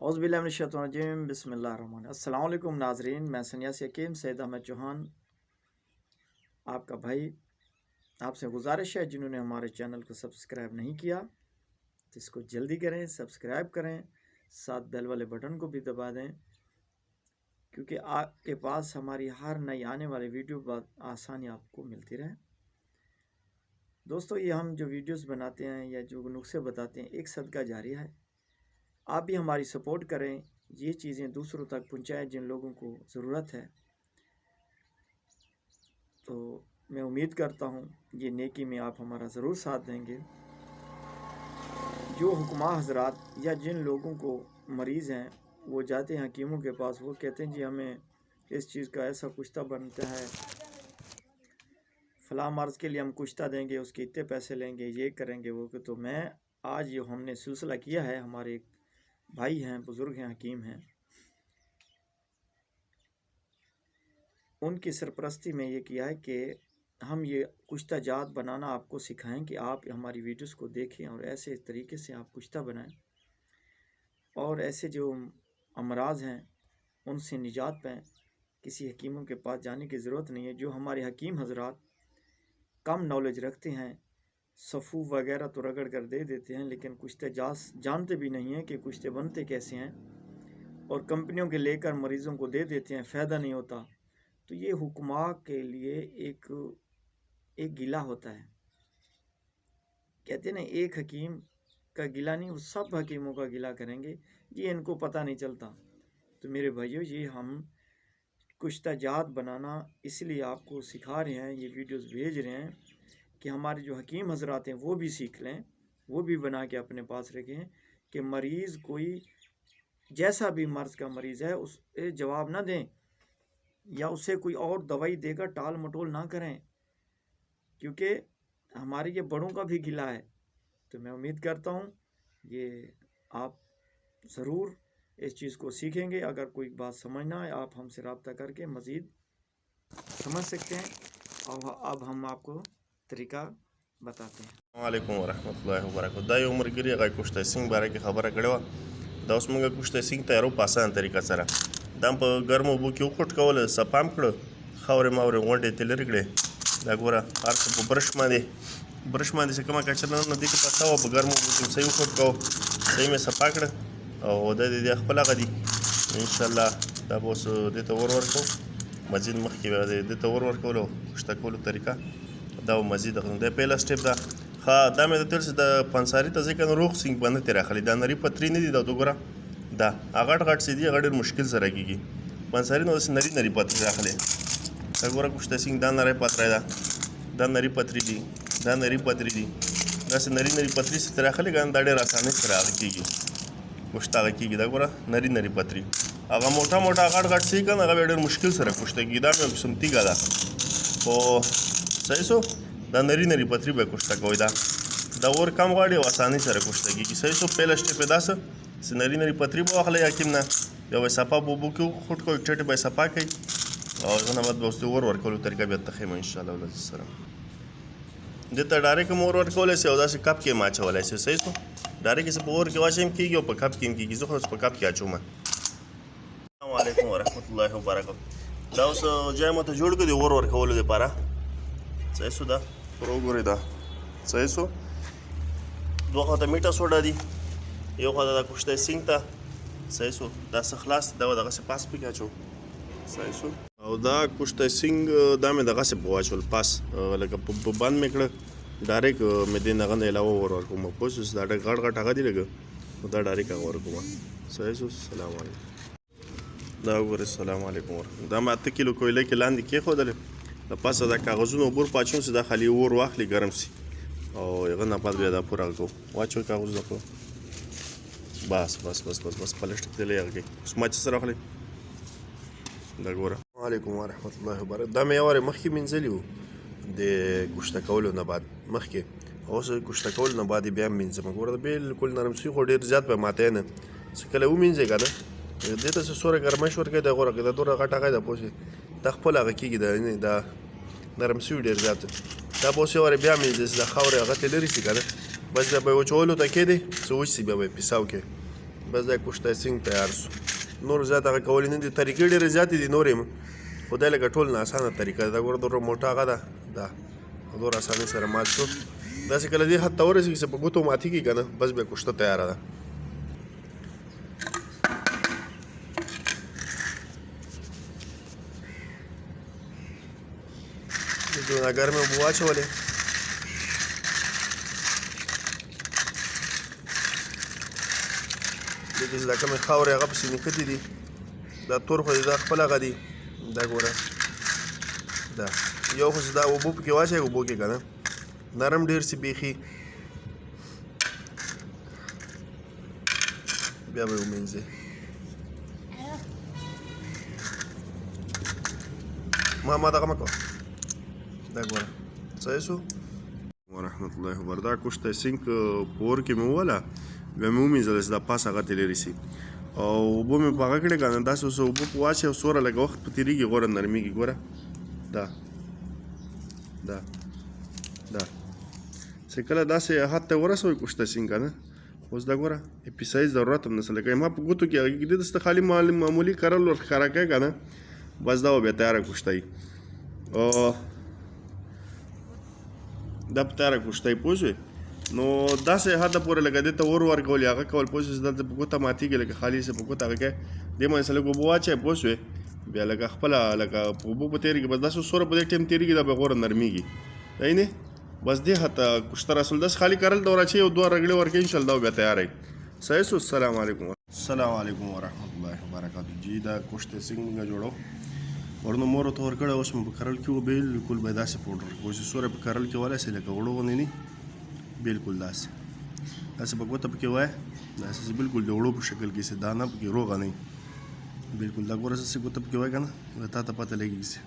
औज़ुबिल्लाहिमिनश्शैतानिर्रजीम बिस्मिल्लाहिर्रहमानिर्रहीम। अस्सलाम वालेकुम नाज़रीन, मैं सन्यासी हकीम सैयद अहमद चौहान आपका भाई। आपसे गुजारिश है जिन्होंने हमारे चैनल को सब्सक्राइब नहीं किया तो इसको जल्दी करें, सब्सक्राइब करें, साथ बेल वाले बटन को भी दबा दें, क्योंकि आपके पास हमारी हर नई आने वाली वीडियो बहुत आसानी आपको मिलती रहे। दोस्तों, ये हम जो वीडियोस बनाते हैं या जो नुस्खे बताते हैं, एक सदका जारिया है। आप भी हमारी सपोर्ट करें, ये चीज़ें दूसरों तक पहुंचाएं जिन लोगों को ज़रूरत है। तो मैं उम्मीद करता हूँ ये नेकी में आप हमारा ज़रूर साथ देंगे। जो हुक्मा हजरात या जिन लोगों को मरीज़ हैं वो जाते हैं हकीमों के पास, वो कहते हैं जी हमें इस चीज़ का ऐसा कुश्ता बनता है, फ़लाँ मर्ज़ के लिए हम कुश्ता देंगे, उसके इतने पैसे लेंगे, ये करेंगे वो। तो मैं आज ये हमने सिलसिला किया है, हमारे एक भाई हैं, बुज़ुर्ग हैं, हकीम हैं, उनकी सरपरस्ती में ये किया है कि हम ये कुश्ता जात बनाना आपको सिखाएं कि आप हमारी वीडियोस को देखें और ऐसे तरीके से आप कुश्ता बनाएं और ऐसे जो अमराज हैं उनसे निजात पाएं। किसी हकीमों के पास जाने की ज़रूरत नहीं है। जो हमारे हकीम हजरात कम नॉलेज रखते हैं, सफ़ू वगैरह तो रगड़ कर दे देते हैं, लेकिन कुश्ते जानते भी नहीं हैं कि कुश्ते बनते कैसे हैं, और कंपनियों के लेकर मरीज़ों को दे देते हैं, फ़ायदा नहीं होता। तो ये हुक्मा के लिए एक गिला होता है। कहते हैं ना, एक हकीम का गिला नहीं, वो सब हकीमों का गिला करेंगे, ये इनको पता नहीं चलता। तो मेरे भाइयों, ये हम कुश्ता जात बनाना इसलिए आपको सिखा रहे हैं, ये वीडियोस भेज रहे हैं कि हमारे जो हकीम हजरात हैं वो भी सीख लें, वो भी बना के अपने पास रखें कि मरीज़ कोई जैसा भी मर्ज़ का मरीज़ है उसे जवाब ना दें या उसे कोई और दवाई देकर टाल मटोल ना करें, क्योंकि हमारे ये बड़ों का भी गिला है। तो मैं उम्मीद करता हूँ ये आप ज़रूर इस चीज़ को सीखेंगे। अगर कोई बात समझना है, आप हमसे रब्ता करके मज़ीद समझ सकते हैं। और अब हम आपको तरीका बताते हैं। वालेकुम वरहमतुल्लाहि वबरकातुहू। دا یو ملګري هغه کشته سینګ باره کې خبره کړې وه. دا اوس موږ کشته سینګ تیارو په اسانه طریقه سره دا په ګرمو اوبو کې وخوټ کوله، صفا هم کړه، خاورې ماورې غونډې ترې لرې کړې. دا ګوره هر څه په برش باندې چې کومه کچره نه دې کې پرته وه، په ګرمو اوبو کې صحیح وخوټ کوه، صحیح مې صفا کړه او دا د خپل هغه دي. انشاءالله دا به اوس دې ته ور ورکوو. مزید مخکې به دې ته ور ورکولو کشته کولو طریقه دا مزید دا پهلا سټیپ دا. دا مې د تل څه د پنساري ته ځکه روغ سینګ باندې تیر راخلي، دا نری پتری نه دي. دا وګوره دا غټ غټ سي دي، غډ مشکل سره کیږي. پنساري نو داسې نری پتری راخلي. دا ګوره کشته سینګ دا نری پتری ده، دا نری پتری دي، دا نری پتری دي، داسې نری پتری سره راخلي. ګان دا ډېر اسانه سره هغه کیږي، کشته هغه کیږي. دا ګوره نری پتری. هغه موټا غټ سي کنه، هغه ډېر مشکل سره کشته کیږي. دا مې سمتیګه ده خو صحیح سو. دا نری پتری به کشته کوي. دا اور کم غواړي او اسانۍ سره کشته کېږي. صحیح سو. پهله سټیپ یې داسه چې نری پتری به واخلئ حکیم نه، بیا به یې صفا په اوبو کې وخوټ کوئ، ټټې به یې صفا کوئ او هغه نه بعد به اوس اور ورکولو طریقه بیا ته ښیم انشاءالله ولز سره. دې ته ډایرکټ هم اور ورکولی شئ او داسې کپ کې هم اچولی شئ. صحیح سو. ډایرکټ یې په اور کې واچوي هم کېږي او په کپ کې هم کېږي. زه خو اوس په کپ کې اچوم. السلام علیکم ورحمتالله وبرکاتو. دا اوس ځای ماته جوړ کړو د اور ورکولو دپاره. صحیح سو. دا پر وګورئ دا صحیح سو. دوه خواته میټه سوډا دي، یو خواته دا کشته سینګ ته. صحیح سو. دا څه خلاص دا دغسې پاس پکې اچوو. صحیح سو. او دا کشته سینګ دا مې دغسې په واچول پاس، لکه په بند مې کړه، ډایرکټ مې دې نه غنه علاوه ور ورکوم. پوه شوې؟ دا ډېر غټ هغه دي لږه، دا ډایرکټ هغه ورکوم. صحیح سو. سلام علیکم. دا وګورئ. سلام علیکم ورحمتالله. دا مې 8 کیلو کویله کې لاندې کېښودلې. د پاسه دا کاغذونه اوبه ور پاچوم چې دا خالي اور واخلي ګرم سي او هغه نه بعد بیا دا پوره کوو. واچوئ کاغذونه په بس پلسټیک ته لې هغه کوي. اوس ماچس راخلئ. دا ګوره. وعلیکم ورحمتالله وبرکاتو. دا مې یو وارې مخکې مینځلي وو د کشته کولو نه بعد مخکې، اوس کشته کولو نه بعد یې بیا هم مینځم. ګوره بالکل نرم سوي، خو ډېر زیات به ماتی نه، چې کله ومینځئ که نه دې ته څه سوره ګرمش ورکوي. دا غوره دا دومره غټ هغه ده، پوه شوې؟ دا خپل هغه کېږي، دا نرم سوي ډېر زیات. دا به اوس یو وارې بیا مینځئ چې دا خاورې هغه ترې لرې شي که نه، بس بیا به یې وچولو ته کېدی، څه وچ شي بیا به یې پیساو کړئ. بس دا کوشته سینګ تیار شو. نور زیات هغه کولی نه دي، طریقې ډېرې زیاتې دي نورې، خو دا لکه ټول نه اسانه طریقه ده. ګوره دومره موټه هغه ده، دا دومره اسانۍ سره مات شو. داسې کله دې حد ته ورسېږي چې په ګوتو ماتېږي که نه، بس بیا کوشته تیاره ده. دونه ګرمې اوبه واچولې، دې کې چې دا کومې خاورې هغه پسې نښتې دي، دا تور خو دې دا خپل هغه دي. دا ګوره دا یو خو چې دا اوبو پکې واچوې، اوبو کې که نه نرم ډېر سي بیخي، بیا به یې ومینځې. ما دغه مه کوه. دا ګوره صحیح شو. ورحمت الله وبرکاته. دا کوشته سینګ په اور کې مې ووله، بیا مې ومینځله چې دا پاس هغه ترې لرې سي، او اوبه مې په هغه کړې که نه، داسې اوس اوبه په واچوې او څومره لږه وخت په تېرېږي غوره نرمېږي. ګوره دا چې کله داسې حد ته ورسوئ کوشته سینګ که نه، اوس دا ګوره اپیسایي ضرورت هم نشته. لکه ما په ګوتو کې هغه کېدې دسته خالي معمولي کرل ور ښکاره کوې که نه، بس دا به بیا تیاره کوشته وي. دا په تیاره کوشته وي، پوه شوې. نو داسې حده پورې لکه دې ته اور ورکول یا هغه کول، پوه شوې، چې دلته په ګوته ماتېږي، لکه خالي چې په ګوته هغه کوې، دې باندې څه لږ اوبه واچوې، پوه شوې، بیا لکه خپله لکه په اوبو په تېرېږي، بس داسې سوره په دې ټایم تېرېږي، دا به غوره نرمېږي. صحیح نه، بس دې حد ته کوشته رسول. داسې خالي کرل ته ور اچوې، یو دوه رګړې ورکوې، انشاءالله بیا تیاره وي. صحیح شو. السلام علیکم ورحمت الله وبرکاته. جی دا کوشته سینګ موږ جوړو، ورنه مور ورته ورکړی، اوس مې په کرل کې و بلکل به یې داسې پوډر کړو چې سوری په کرل کې ولی سي لکه وړو غوندې نه، بلکل داسې په ګوته پکې وایه، داسې چې بلکل د وړو په شکل کې سي، دانه پکې روغه نه وي، بلکل دا ګوره چې ګوته پکې وایه که نه، تا ته پته لګېږي چې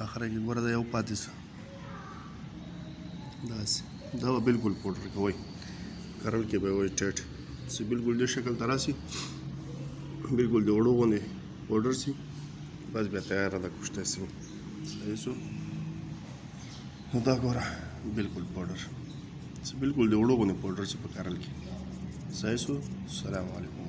اخره کې ګوره دا یو پاتې شو، داسې دا به بلکل پوډر کوئ، کرل کې به یې وایي ټیټ چې بلکل دې شکل ته راسي، بلکل د وړو غوندې پوډر سي، بس بیا تیاره ده کوشته سینګ. صحیح شو. نو دا ګوره بلکل پوډر چې بلکل د وړو غوندې پوډر سي په کرل کې. صحیح شو. السلام علیکم.